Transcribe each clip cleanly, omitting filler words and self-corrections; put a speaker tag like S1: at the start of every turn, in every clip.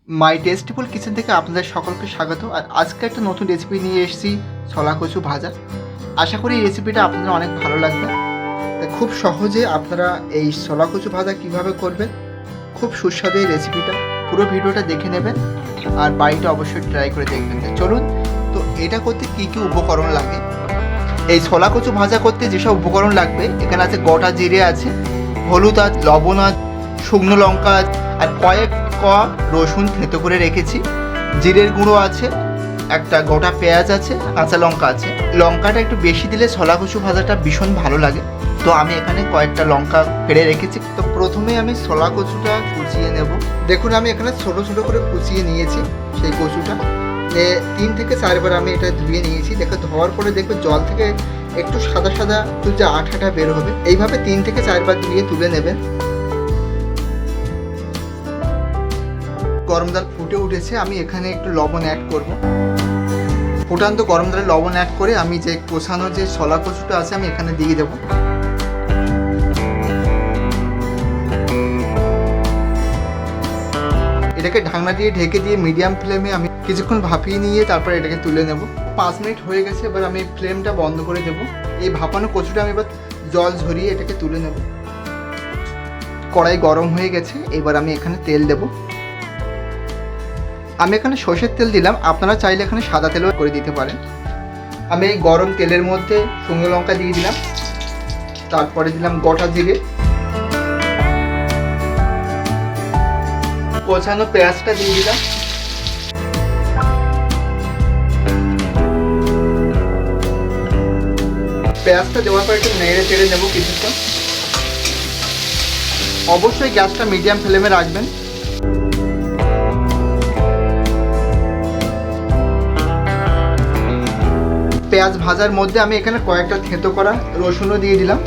S1: মাই tasteful kitchen থেকে আপনাদের সকলকে স্বাগত। আর আজকে একটা নতুন রেসিপি নিয়ে এসেছি, ছোলা কচু ভাজা। আশা করি এই রেসিপিটা আপনাদের অনেক ভালো লাগবে। খুব সহজে আপনারা এই ছোলা কচু ভাজা কীভাবে করবেন, খুব সুস্বাদু এই রেসিপিটা, পুরো ভিডিওটা দেখে নেবেন আর বাড়িটা অবশ্যই ট্রাই করে দেখবেন। চলুন, তো এটা করতে কী কী উপকরণ লাগে। এই ছোলা কচু ভাজা করতে যেসব উপকরণ লাগবে, এখানে আছে গোটা জিরে আছে, হলুদ আছে, লবণ আছে, শুকনো লঙ্কা আছে, আর কয়েক রসুন থেঁতো করে রেখেছি, জিরের গুঁড়ো আছে, একটা গোটা পেঁয়াজ আছে, কাঁচা লঙ্কা আছে। লঙ্কাটা একটু বেশি দিলে ছোলা কচু ভাজাটা ভীষণ ভালো লাগে, তো আমি এখানে কয়েকটা লঙ্কা ফেড়ে রেখেছি। তো প্রথমে আমি ছোলা কচুটা কুচিয়ে নেব। দেখুন, আমি এখানে ছোটো ছোটো করে কুচিয়ে নিয়েছি সেই কচুটা। 3 থেকে 4 বার আমি এটা ধুয়ে নিয়েছি। দেখো, ধোয়ার পরে দেখবে জল থেকে একটু সাদা সাদা একটু যে আঠাটা বের হবে, এইভাবে 3 থেকে 4 বার ধুয়ে তুলে নেবেন। গরম জল ফুটে উঠেছে, আমি এখানে একটু লবণ অ্যাড করব। ফুটান্ত গরম জলে লবণ অ্যাড করে আমি যে কষানো যে ছোলা কচুটা আছে আমি এখানে দিয়ে দেব। এটাকে ঢাকনা দিয়ে ঢেকে দিয়ে মিডিয়াম ফ্লেমে আমি কিছুক্ষণ ভাপিয়ে নিয়ে তারপর এটাকে তুলে নেব। 5 মিনিট হয়ে গেছে, এবার আমি ফ্লেমটা বন্ধ করে দেব। এই ভাপানো কচুটা আমি এবার জল ঝরিয়ে এটাকে তুলে নেব। কড়াই গরম হয়ে গেছে, এবার আমি এখানে তেল দেব। আমি এখানে সর্ষের তেল দিলাম, আপনারা চাইলে এখানে সাদা তেলও করে দিতে পারেন। আমি এই গরম তেলের মধ্যে শুকনো লঙ্কা দিয়ে দিলাম, তারপরে দিলাম গোটা জিরে, কোচানো পেঁয়াজটা দিয়ে দিলাম, পেঁয়াজটা দেওয়ার পর একটু নেড়ে চেড়ে নেব কিছুক্ষণ। অবশ্যই গ্যাসটা মিডিয়াম ফ্লেমে রাখবেন। পেঁয়াজ ভাজার মধ্যে আমি এখানে কয়েকটা থেঁতো করা রসুনও দিয়ে দিলাম।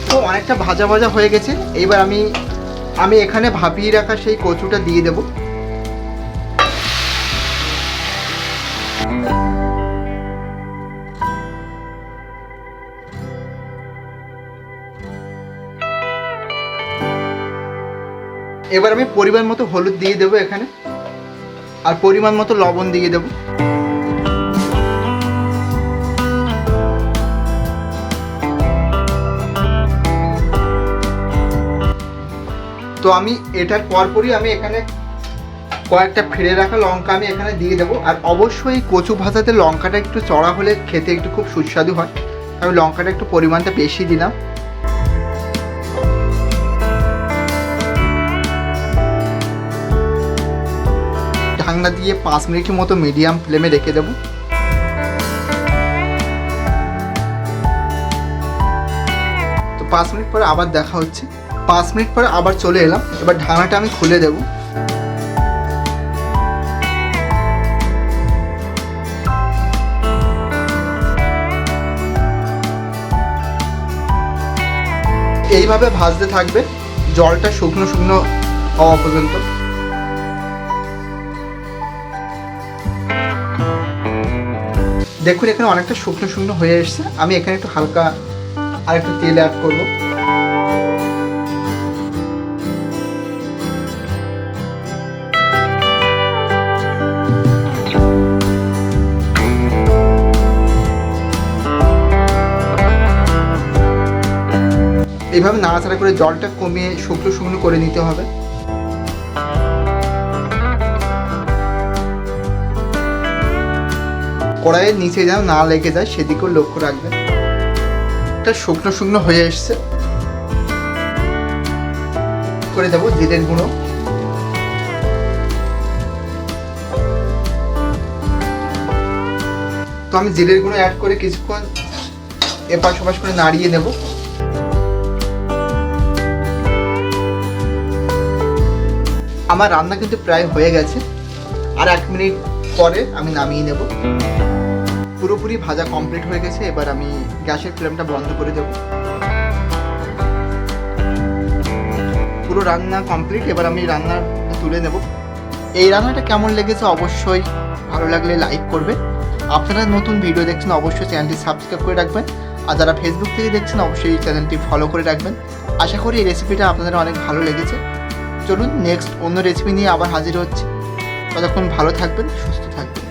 S1: তো অনেকটা ভাজা ভাজা হয়ে গেছে, এইবার আমি এখানে ভাপিয়ে রাখা সেই কচুটা দিয়ে দেব। এবার আমি পরিমাণ মতো হলুদ দিয়ে দেবো এখানে, আর পরিমাণ মতো লবণ দিয়ে দেবো। তো আমি এটার পরপরই আমি এখানে কয়েকটা ফেড়ে রাখা লঙ্কা আমি এখানে দিয়ে দেবো। আর অবশ্যই কচু ভাজাতে লঙ্কাটা একটু চড়া হলে খেতে একটু খুব সুস্বাদু হয়, আমি লঙ্কাটা একটু পরিমাণটা বেশি দিলাম। ঢাকনা দিয়ে 5 মিনিটের মতো মিডিয়াম ফ্লেমে রেখে দেবো। তো 5 মিনিট পরে আবার দেখা হচ্ছে। 5 মিনিট পরে আবার চলে এলাম, এবার ঢাকনাটা আমি খুলে দেব। এইভাবে ভাজতে থাকবে, জলটা শুকনো শুকনো হওয়া পর্যন্ত। দেখুন, এখানে অনেকটা শুকনো শুকনো হয়ে এসছে। আমি এখানে একটু হালকা আর একটু তেল অ্যাড করবো। এইভাবে নাড়াচাড়া করে জলটা কমিয়ে শুকনো শুকনো করে নিতে হবে। কড়াইয়ের নিচে যেন না লেগে যায় সেদিকেও লক্ষ্য রাখবেন। এটা শুকনো শুকনো হয়ে এসছে, করে দেবো জিরের গুঁড়ো, তো আমি জিরের গুঁড়ো অ্যাড করে কিছুক্ষণ এপাশ ওপাশ করে নাড়িয়ে নেব। আমার রান্না কিন্তু প্রায় হয়ে গেছে, আর 1 মিনিট পরে আমি নামিয়ে নেব। পুরোপুরি ভাজা কমপ্লিট হয়ে গেছে, এবার আমি গ্যাসের ফ্লেমটা বন্ধ করে দেব। পুরো রান্না কমপ্লিট, এবার আমি রান্না তুলে নেব। এই রান্নাটা কেমন লেগেছে অবশ্যই ভালো লাগলে লাইক করবে। আপনারা নতুন ভিডিও দেখছেন অবশ্যই চ্যানেলটি সাবস্ক্রাইব করে রাখবেন, আর যারা ফেসবুক থেকে দেখছেন অবশ্যই চ্যানেলটি ফলো করে রাখবেন। আশা করি এই রেসিপিটা আপনাদের অনেক ভালো লেগেছে। চলুন নেক্সট অন্য রেসিপি নিয়ে আবার হাজির হচ্ছি। ততক্ষণ ভালো থাকবেন, সুস্থ থাকবেন।